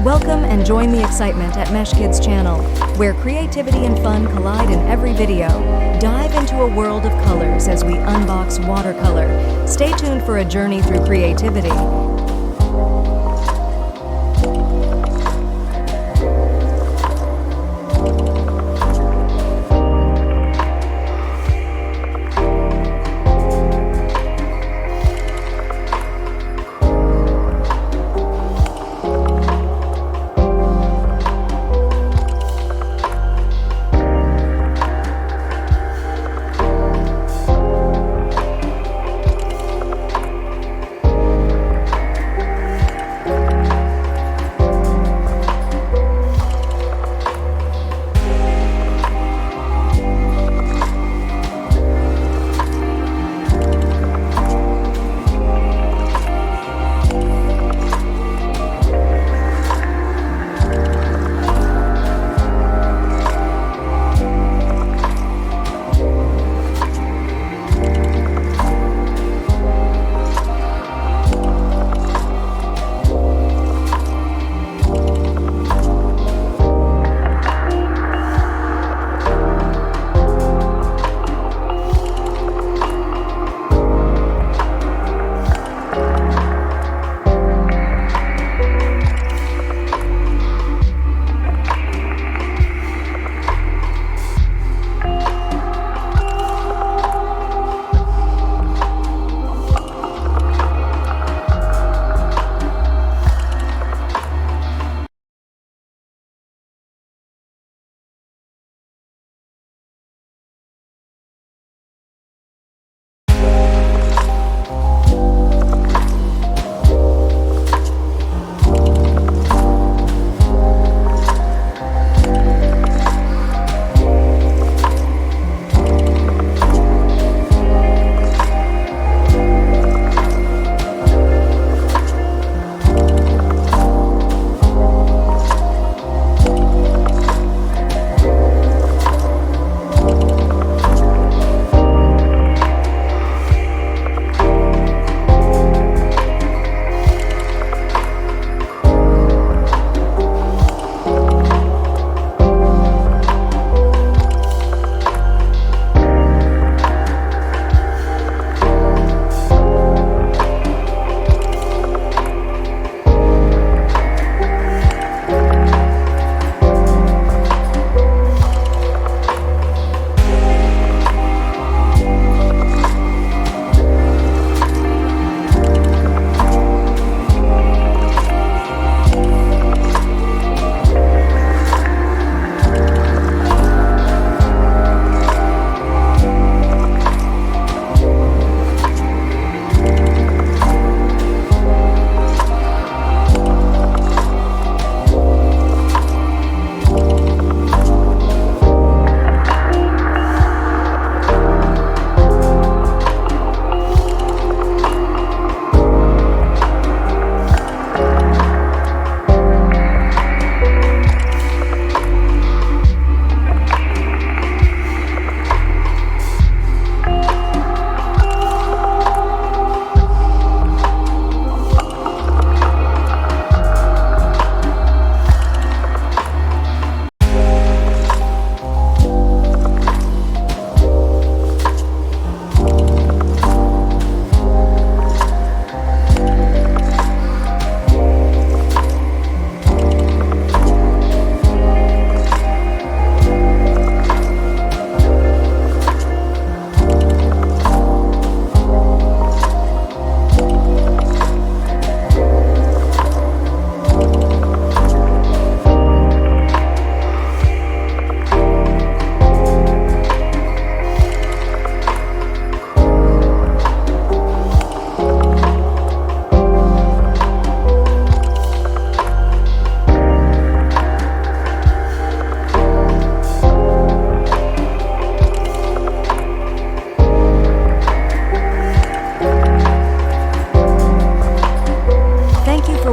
Welcome and join the excitement at Mesh Kids channel, where creativity and fun collide in every video. Dive into a world of colors as we unbox watercolor. Stay tuned for a journey through creativity.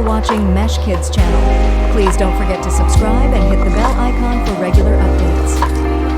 Watching Mesh Kids channel. Please don't forget to subscribe and hit the bell icon for regular updates.